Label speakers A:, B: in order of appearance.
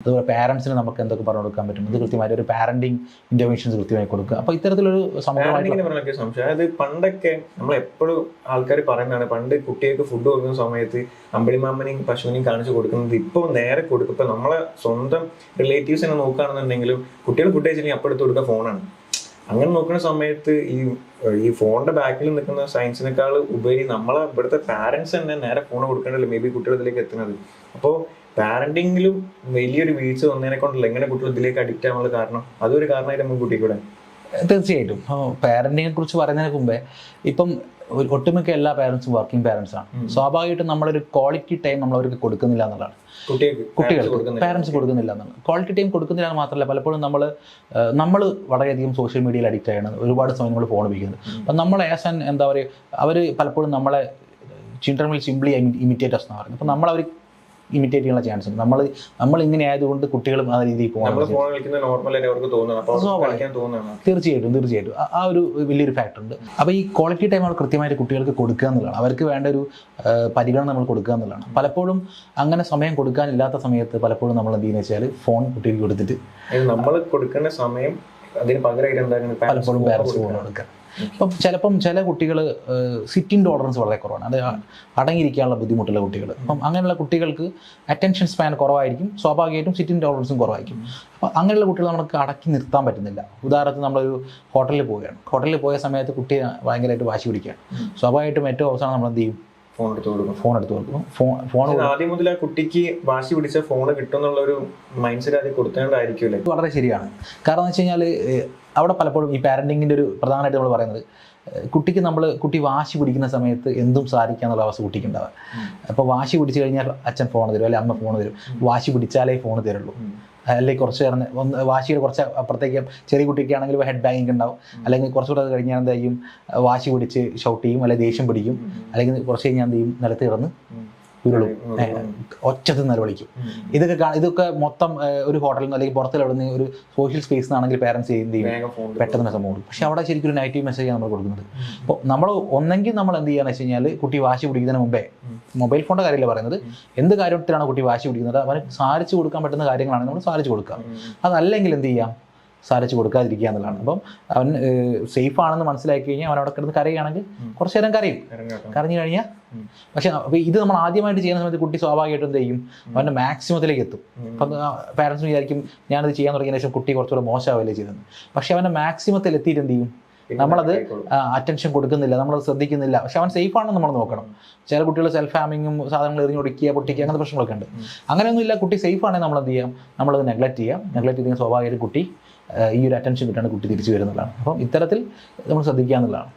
A: അതുപോലെ പാരൻസിന് നമുക്ക് എന്തൊക്കെ പറഞ്ഞു കൊടുക്കാൻ പറ്റും, ഇത് കൃത്യമായിട്ട് ഒരു പാരന്റിങ് ഇന്റർവെൻഷൻസ് കൃത്യമായി കൊടുക്കുക. അപ്പോൾ ഇത്തരത്തിലൊരു
B: അതായത് പണ്ടൊക്കെ നമ്മൾ എപ്പോഴും ആൾക്കാർ പറയുന്നതാണ്, പണ്ട് കുട്ടികൾക്ക് ഫുഡ് കൊടുക്കുന്ന സമയത്ത് അമ്പിളിമാമനെയും പശുവിനെയും കാണിച്ചു കൊടുക്കുന്നത് ഇപ്പോൾ നേരെ കൊടുക്കും. ഇപ്പൊ നമ്മളെ സ്വന്തം റിലേറ്റീവ്സിനെ നോക്കുകയാണെന്നുണ്ടെങ്കിലും കുട്ടികൾ ഫുഡ് കഴിച്ചില്ലെങ്കിൽ അപ്പോൾ എടുത്ത് കൊടുക്കുക ഫോണാണ്. അങ്ങനെ നോക്കുന്ന സമയത്ത് ഈ ഫോണിന്റെ ബാക്കിൽ നിൽക്കുന്ന സയൻസിനേക്കാൾ ഉപരി നമ്മളെ ഇവിടുത്തെ പാരന്റ്സ് തന്നെ നേരെ ഫോൺ കൊടുക്കേണ്ടല്ലോ മേ ബി കുട്ടികളിലേക്ക് എത്തുന്നത്. അപ്പോൾ പാരന്റിങ്ങിലും വലിയൊരു വീഴ്ച വന്നതിനെ കൊണ്ടല്ല എങ്ങനെ കുട്ടികൾ ഇതിലേക്ക് അഡിക്റ്റ് ആവാനുള്ള കാരണം, അതൊരു കാരണമായിട്ട് നമുക്ക് കുട്ടിക്കൂടെ.
A: തീർച്ചയായിട്ടും പാരന്റിങ്ങിനെ കുറിച്ച് പറയുന്നതിന് മുമ്പേ ഇപ്പം ഒട്ടുമിക്ക എല്ലാ പാരന്റ്സും വർക്കിംഗ് പാരന്റ്സ് ആണ്. സ്വാഭാവികമായിട്ടും നമ്മളൊരു ക്വാളിറ്റി ടൈം നമ്മൾ അവർക്ക് കൊടുക്കുന്നില്ല എന്നുള്ളതാണ്. കുട്ടികൾക്ക് പാരന്റ്സ് കൊടുക്കുന്നില്ല എന്നാണ്. ക്വാളിറ്റി ടൈം കൊടുക്കുന്നില്ല എന്ന് മാത്രമല്ല, പലപ്പോഴും നമ്മൾ വളരെയധികം സോഷ്യൽ മീഡിയയിൽ അഡിക്റ്റ് ആയാണ്, ഒരുപാട് സമയം നമ്മൾ ഫോൺ ഉപയോഗിക്കുന്നത്. അപ്പം നമ്മൾ ആസ് ആൻ എന്താ പറയുക, അവർ പലപ്പോഴും നമ്മളെ ചിൽഡ്രൻ വിൽ സിംപ്ലി ഇമിറ്റേറ്റേഴ്സ് എന്ന് പറയുന്നത്. അപ്പം നമ്മൾ അവർ ഇമിറ്റേറ്റ് ചെയ്യാനുള്ള ചാൻസ് ഉണ്ട്. നമ്മൾ ഇങ്ങനെ ആയതുകൊണ്ട് കുട്ടികളും ആ രീതിയിൽ പോകാൻ തീർച്ചയായിട്ടും ആ ഒരു വലിയൊരു ഫാക്ടർ ഉണ്ട്. അപ്പോൾ ഈ ക്വാളിറ്റി ടൈം നമ്മൾ കൃത്യമായിട്ട് കുട്ടികൾക്ക് കൊടുക്കുക എന്നുള്ളതാണ്, അവർക്ക് വേണ്ട ഒരു പരിഗണന നമ്മൾ കൊടുക്കുക എന്നുള്ളതാണ്. പലപ്പോഴും അങ്ങനെ സമയം കൊടുക്കാനില്ലാത്ത സമയത്ത് പലപ്പോഴും നമ്മൾ എന്ത് ചെയ്യുന്നത് വെച്ചാൽ ഫോൺ കുട്ടികൾക്ക് കൊടുത്തിട്ട്
B: നമ്മൾ കൊടുക്കേണ്ട സമയം അതിന് പകരമായിട്ട്
A: പലപ്പോഴും പാരൻസ് ഫോൺ കൊടുക്കുക. ഇപ്പം ചില കുട്ടികൾ സിറ്റിംഗ് ടോളറൻസ് വളരെ കുറവാണ്, അത് അടങ്ങിയിരിക്കാനുള്ള ബുദ്ധിമുട്ടുള്ള കുട്ടികൾ. അപ്പം അങ്ങനെയുള്ള കുട്ടികൾക്ക് അറ്റൻഷൻ സ്പാൻ കുറവായിരിക്കും, സ്വാഭാവികമായിട്ടും സിറ്റിംഗ് ടോളറൻസും കുറവായിരിക്കും. അപ്പം അങ്ങനെയുള്ള കുട്ടികൾ നമുക്ക് അടക്കി നിർത്താൻ പറ്റുന്നില്ല. ഉദാഹരണത്തിന് നമ്മളൊരു ഹോട്ടലിൽ പോവുകയാണ്, ഹോട്ടലിൽ പോയ സമയത്ത് കുട്ടി ഭയങ്കരമായിട്ട് വാശി പിടിക്കുകയാണ്. സ്വാഭാവികമായിട്ടും ഏറ്റവും അവസാനം നമ്മൾ എന്ത് ചെയ്യും, ഫോൺ എടുത്ത് കൊടുക്കും. ഫോൺ
B: ആദ്യം മുതൽ ആ കുട്ടിക്ക് വാശി പിടിച്ച ഫോൺ കിട്ടുന്നുള്ള ഒരു മൈൻഡ് സെറ്റ് ആദ്യം കൊടുത്തേണ്ടതായിരിക്കുമല്ലേ.
A: വളരെ ശരിയാണ്. കാരണം എന്ന് വെച്ച് കഴിഞ്ഞാൽ അവിടെ പലപ്പോഴും ഈ പാരന്റിങ്ങിൻ്റെ ഒരു പ്രധാനമായിട്ട് നമ്മൾ പറയുന്നത്, കുട്ടി വാശി പിടിക്കുന്ന സമയത്ത് എന്തും സാധിക്കാന്നുള്ള അവസ്ഥ കുട്ടിക്കുണ്ടാവുക. അപ്പോൾ വാശി പിടിച്ചു കഴിഞ്ഞാൽ അച്ഛൻ ഫോൺ തരും, അല്ലെങ്കിൽ അമ്മ ഫോൺ തരും. വാശി പിടിച്ചാലേ ഫോൺ തരുള്ളൂ. അല്ലെങ്കിൽ കുറച്ച് വാശിയുടെ കുറച്ച് അപ്പുറത്തേക്ക് ചെറിയ കുട്ടിക്കാണെങ്കിൽ ഹെഡ് ബാങ്കിങ് ഉണ്ടാവും, അല്ലെങ്കിൽ കുറച്ചുകൂടെ അത് കഴിഞ്ഞാൽ എന്ത് ചെയ്യും, വാശി പിടിച്ച് ഷൗട്ട് ചെയ്യും, അല്ലെങ്കിൽ ദേഷ്യം പിടിക്കും, അല്ലെങ്കിൽ കുറച്ച് കഴിഞ്ഞാൽ എന്ത് ചെയ്യും, നിലത്ത് കിടന്ന് ഉരുളും, ഒച്ചത്തിൽ നിലവിളിക്കും. ഇതൊക്കെ മൊത്തം ഒരു ഹോട്ടലിൽ നിന്ന് അല്ലെങ്കിൽ പുറത്തിൽ എവിടെ നിന്ന് ഒരു സോഷ്യൽ സ്പേസ് നിന്നാണെങ്കിൽ പേരൻസ് എന്ത് ചെയ്യും, പെട്ടെന്ന് സംഭവം കൊടുക്കും. പക്ഷെ അവിടെ ശരിക്കും ഒരു നെഗറ്റീവ് മെസ്സേജാണ് നമ്മൾ കൊടുക്കുന്നത്. അപ്പോൾ നമ്മൾ ഒന്നെങ്കിൽ നമ്മൾ എന്ത് ചെയ്യാന്ന് വെച്ച് കഴിഞ്ഞാൽ, കുട്ടി വാശി പിടിക്കുന്നതിന് മുമ്പേ, മൊബൈൽ ഫോണിൻ്റെ കാര്യമല്ല പറയുന്നത്, എന്ത് കാര്യത്തിലാണ് കുട്ടി വാശി പിടിക്കുന്നത് അവന് സാധിച്ചു കൊടുക്കാൻ പറ്റുന്ന കാര്യങ്ങളാണെങ്കിൽ നമ്മൾ സാധിച്ചു കൊടുക്കാം. അതല്ലെങ്കിൽ എന്ത് ചെയ്യാം, സാധിച്ചു കൊടുക്കാതിരിക്കുക എന്നുള്ളതാണ്. അപ്പം അവൻ സേഫ് ആണെന്ന് മനസ്സിലാക്കി കഴിഞ്ഞാൽ അവൻ അവിടെ കിടന്ന് കരയുകയാണെങ്കിൽ കുറച്ചു നേരം കരഞ്ഞു കഴിഞ്ഞാൽ. പക്ഷെ ഇത് നമ്മൾ ആദ്യമായിട്ട് ചെയ്യുന്ന സമയത്ത് കുട്ടി സ്വാഭാവികമായിട്ടും എന്ത് ചെയ്യും, അവൻ്റെ മാക്സിമത്തിലേക്ക് എത്തും. അപ്പം പാരൻസ് വിചാരിക്കും ഞാനത് ചെയ്യാൻ തുടങ്ങിയ ശേഷം കുട്ടി കുറച്ചുകൂടെ മോശമാവല്ലേ ചെയ്തത്. പക്ഷെ അവൻ്റെ മാക്സിമത്തിൽ എത്തിയിട്ട് എന്ത് ചെയ്യും, നമ്മളത് അറ്റൻഷൻ കൊടുക്കുന്നില്ല, നമ്മളത് ശ്രദ്ധിക്കുന്നില്ല. പക്ഷെ അവൻ സേഫ് ആണെന്ന് നമ്മൾ നോക്കണം. ചില കുട്ടികൾ സെൽഫ് ഹാമിങ്ങും സാധനങ്ങൾ എറിഞ്ഞ് ഒടിക്കുക, പൊട്ടിക്കുക, അങ്ങനത്തെ പ്രശ്നങ്ങളൊക്കെ ഉണ്ട്. അങ്ങനെയൊന്നും ഇല്ല, കുട്ടി സേഫ് ആണെങ്കിൽ നമ്മൾ എന്ത് ചെയ്യാം, നമ്മളത് നെഗ്ലക്ട് ചെയ്തെങ്കിൽ സ്വാഭാവികമായിട്ട് കുട്ടി ഈ ഒരു അറ്റൻഷൻ കിട്ടാണ് കുട്ടി തിരിച്ചു വരുന്നതാണ്. അപ്പം ഇത്തരത്തിൽ നമ്മൾ ശ്രദ്ധിക്കുക എന്നുള്ളതാണ്.